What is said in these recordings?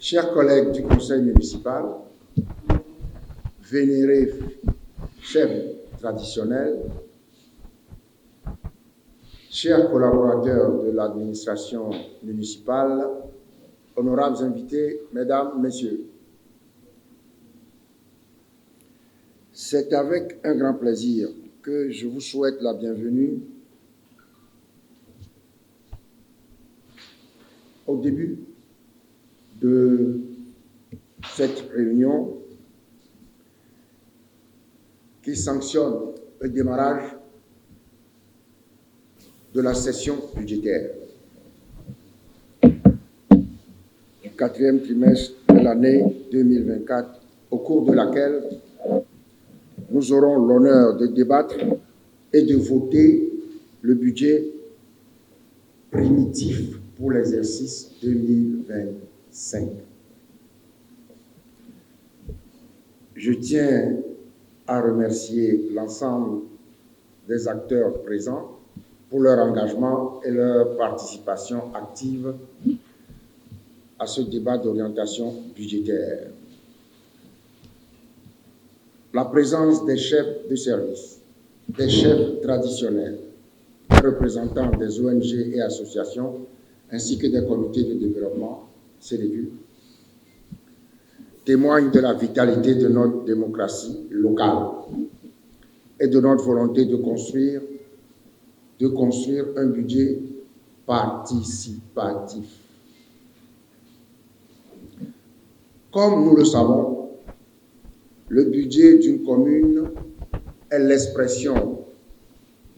Chers collègues du conseil municipal, vénérés chefs traditionnels, chers collaborateurs de l'administration municipale, honorables invités, mesdames, messieurs, c'est avec un grand plaisir que je vous souhaite la bienvenue au début de cette réunion qui sanctionne le démarrage de la session budgétaire du 4e trimestre de l'année 2024, au cours de laquelle nous aurons l'honneur de débattre et de voter le budget primitif pour l'exercice 2025. Je tiens à remercier l'ensemble des acteurs présents pour leur engagement et leur participation active à ce débat d'orientation budgétaire. La présence des chefs de service, des chefs traditionnels, des représentants des ONG et associations, ainsi que des comités de développement, CDQ, témoigne de la vitalité de notre démocratie locale et de notre volonté de construire un budget participatif. Comme nous le savons, le budget d'une commune est l'expression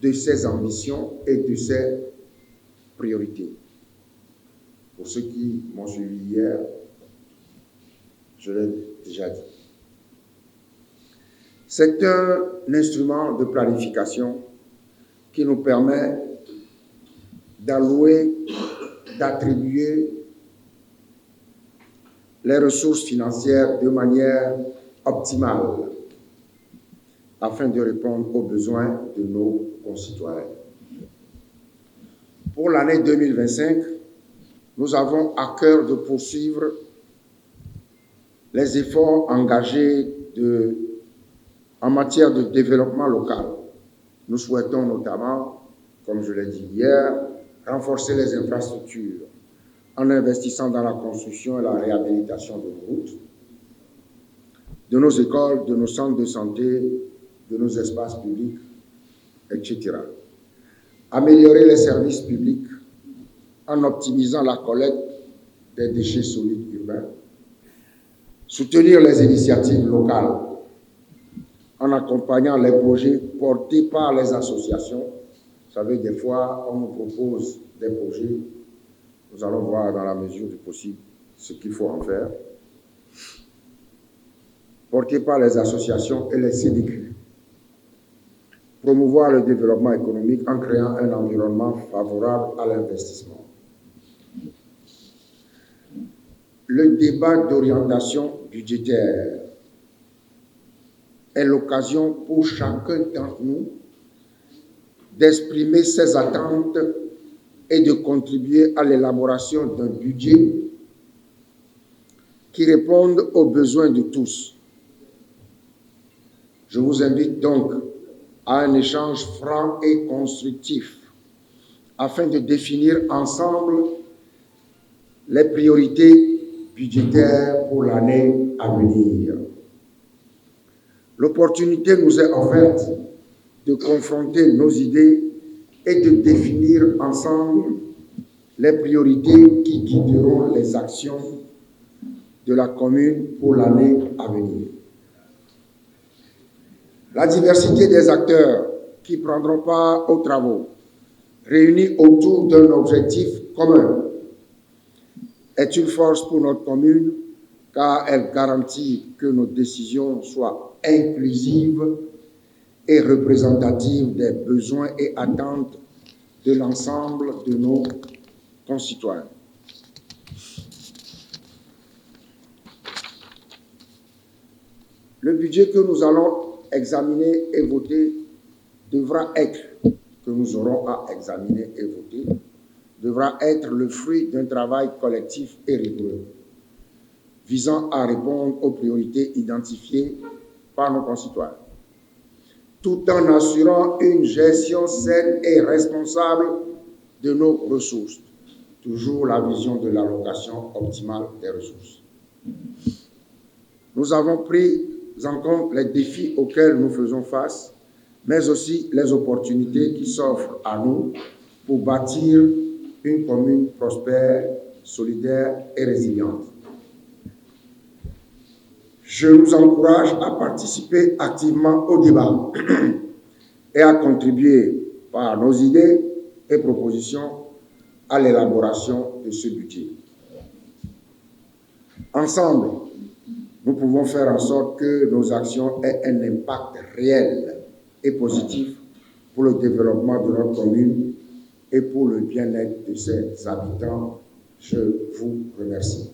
de ses ambitions et de ses priorités. Pour ceux qui m'ont suivi hier, je l'ai déjà dit. C'est un instrument de planification qui nous permet d'allouer, d'attribuer les ressources financières de manière optimale afin de répondre aux besoins de nos concitoyens. Pour l'année 2025, nous avons à cœur de poursuivre les efforts engagés en matière de développement local. Nous souhaitons notamment, comme je l'ai dit hier, renforcer les infrastructures en investissant dans la construction et la réhabilitation de nos routes, de nos écoles, de nos centres de santé, de nos espaces publics, etc. Améliorer les services publics en optimisant la collecte des déchets solides urbains, soutenir les initiatives locales en accompagnant les projets portés par les associations. Vous savez, des fois, on nous propose des projets, nous allons voir dans la mesure du possible ce qu'il faut en faire, portés par les associations et les CDQ. Promouvoir le développement économique en créant un environnement favorable à l'investissement. Le débat d'orientation budgétaire est l'occasion pour chacun d'entre nous d'exprimer ses attentes et de contribuer à l'élaboration d'un budget qui réponde aux besoins de tous. Je vous invite donc à un échange franc et constructif afin de définir ensemble les priorités budgétaires pour l'année à venir. L'opportunité nous est offerte de confronter nos idées et de définir ensemble les priorités qui guideront les actions de la commune pour l'année à venir. La diversité des acteurs qui prendront part aux travaux, réunis autour d'un objectif commun, est une force pour notre commune car elle garantit que nos décisions soient inclusives et représentatives des besoins et attentes de l'ensemble de nos concitoyens. Le budget que nous allons examiner et voter devra être le fruit d'un travail collectif et rigoureux. visant à répondre aux priorités identifiées par nos concitoyens, tout en assurant une gestion saine et responsable de nos ressources. Toujours la vision de l'allocation optimale des ressources. Nous avons pris en compte les défis auxquels nous faisons face, mais aussi les opportunités qui s'offrent à nous pour bâtir une commune prospère, solidaire et résiliente. Je vous encourage à participer activement au débat et à contribuer par nos idées et propositions à l'élaboration de ce budget. Ensemble, nous pouvons faire en sorte que nos actions aient un impact réel et positif pour le développement de notre commune et pour le bien-être de ses habitants. Je vous remercie.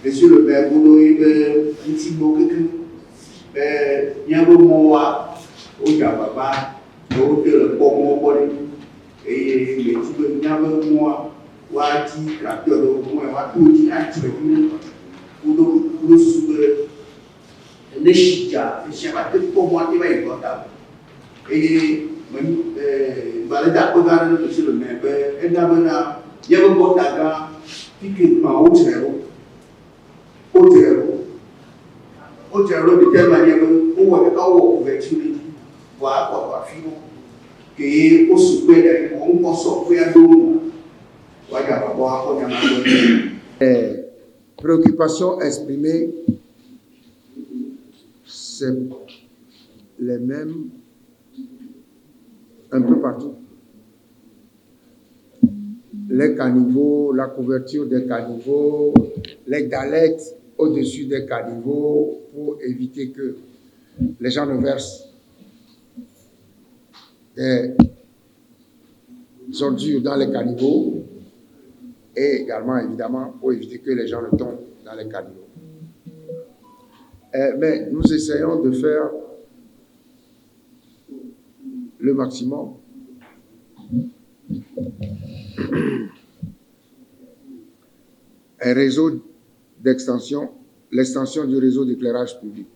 Monsieur le maire, vous avez un petit mot que il y a un moment où il y a papa, où il y a le bon mot et les petits il y a un moment où il y a un tracteur de moi, où il y a un tracteur où le souper les chicha, les chicha pour moi qui va y avoir et monsieur le maire, il y a un bon taga qui est en haut au terreau de telle manière qu'on va faire ouverture voir quoi fino que au souper on peut sortir à dos voilà voir on a les préoccupations exprimées c'est les mêmes un peu partout. Les caniveaux, la couverture des caniveaux, les galettes au-dessus des caniveaux pour éviter que les gens ne versent des ordures dans les caniveaux et également, évidemment, pour éviter que les gens ne tombent dans les caniveaux. Mais nous essayons de faire le maximum. Un réseau d'extension, l'extension du réseau d'éclairage public.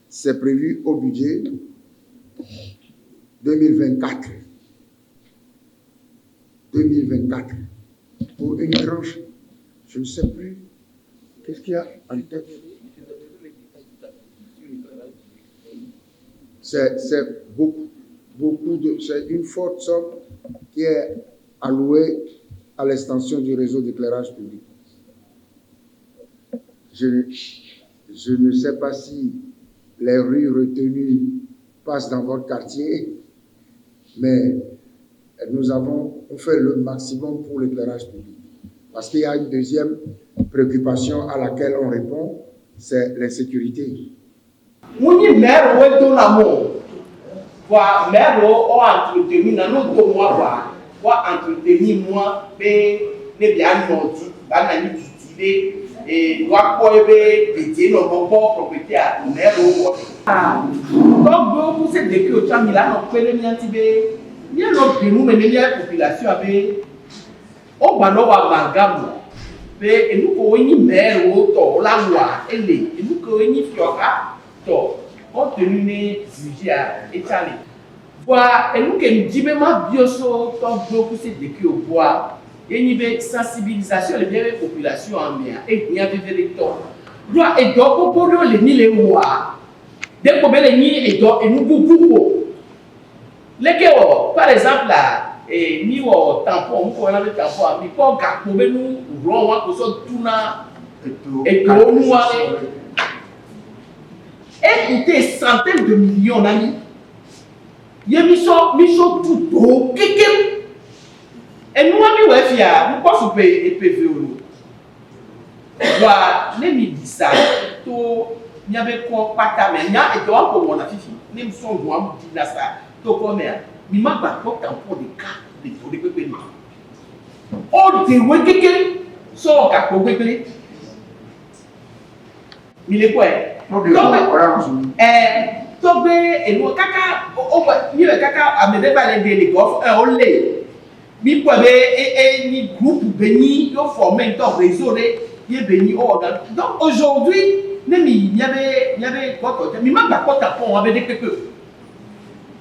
C'est prévu au budget 2024. 2024. Pour une tranche, je ne sais plus. Qu'est-ce qu'il y a en tête? C'est c'est une forte somme qui est allouée à l'extension du réseau d'éclairage public. Je ne sais pas si les rues retenues passent dans votre quartier, mais on fait le maximum pour l'éclairage public. Parce qu'il y a une deuxième préoccupation à laquelle on répond, c'est l'insécurité. Muni maire wo do na mo wa maire o entretenu na no do mo wa entretenu moi be ne bia no di ba na ni di be e wa ko be pété no bo propriété à maire wo donc do ku se de que o tami la no pele mi anti be ni no bi mu me ni population abe o gba no wa magamu be enu ko ni maire wo to la wa ele enu ko ni fioka compte tenu des sujets à étaler. Voilà, et nous qui nous disons même bioso, tant beaucoup c'est de qui au bois, et il y a une sensibilisation de la population en mer, et il y a des électeurs. Doit et donc pour nous les ni les mois, dès qu'on met les ni et donc et nous beaucoup. Les que par exemple là mi o tampon ko na be tampon mi ko ga ko be nu ro wa ko so tuna et ko nu wa écoutez centaines de millions d'amis ye mi so tout do kekem et nous ami we fia nous pas souper et PV o wa ne mi disa to nyabe ko pata me nya e to ko wona fifi ne mi so do am di na sa to ko me mi ma gba ko tampon de ka de to de pepe ni o de we kekem so ka ko pepe mi le ko to be enu kaka o ni le kaka amede ba le de le go o le mi po be ni groupe beni yo former un réseau de ye beni o donc aujourd'hui ne mi y avait quoi mi ma ba ko tampon avec des pepe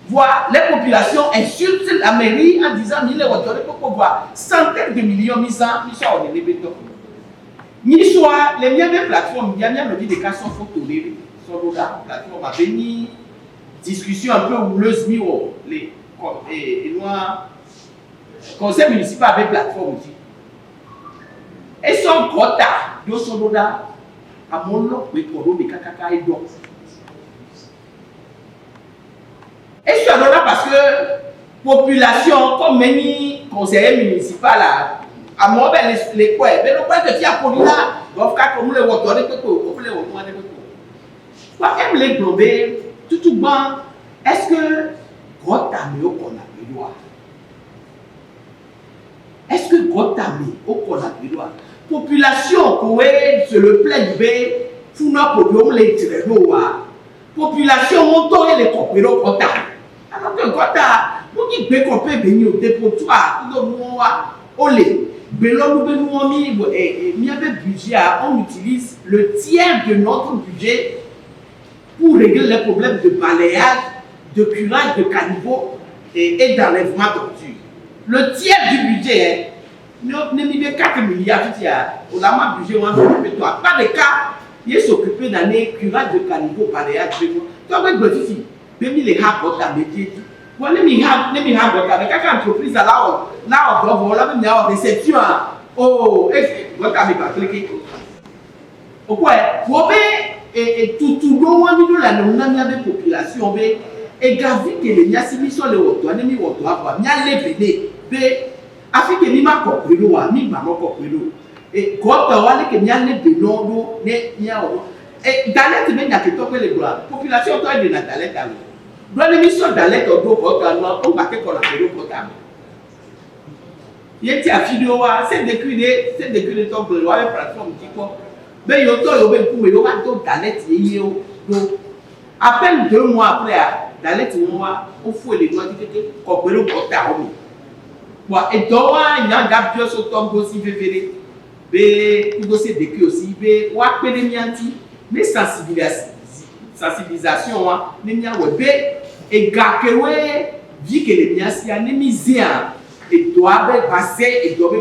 voir les populations insultent la mairie en disant ni les voitures pour voir centaines de millions mis en les béton ni soit les mêmes plateformes il y a bien le dit des cas sont photos sur la plateforme a béni discussion un peu houleuse mi les et noirs conseil municipal avec plateforme aussi et son quota de son là à mon nom mais pour nous des caca et donc et je suis là parce que population comme many conseillers municipaux là à moi ben les quoi ben le point que tu as connu là doivent faire comme les voitures de coco comme les voitures de coco quoi aime les globes tout bon est-ce que Gotami au qu'on a besoin est-ce que Gotami au qu'on a besoin population ouais se le plaît bé funa pour les tirer population montoye les compéro Gotami alors que Gotami nous dit bé compé béni au dépotoir tout le monde olé belon nous mi avait budget on utilise le tiers de notre budget pour régler les problèmes de balayage, de curage de caniveaux et d'enlèvement d'ordures. Le tiers du budget, nous avons 4 milliards, on a un budget, on a un pas de cas, il s'occuper d'un curage de caniveaux, balayage, donc il y a les rapports à métier. Pour les rapports avec quelques entreprises là, on doit voir la réception. Oh, votre ami va cliquer. Pourquoi? Et tout le monde a une population et gavi que les nyasimi sont les autres ne mi autres avoir nya levele be afike mi ma ko pelo wa mi ba ko pelo et ko ta wale que nya le de no ne nya o et dalet be nya ke to pe le gla population to de na dalet a do le mi so dalet o do ko ta no o ba ke ko la pelo ko ta yeti a vidéo wa c'est de to pe wa plateforme ti ko ben yo to yo ben kume yo ba to dalet ye o do à peine 2 mois après dalet moi au fou les doigts kéké ko pelo ko ta o mi wa e do wa nya ga bio so to go si vevere be go se de aussi be wa pele mianti mais sensibilisation wa ne nya we be e ga kewe vi que les miasi a ne mizia et doit be passer et doit be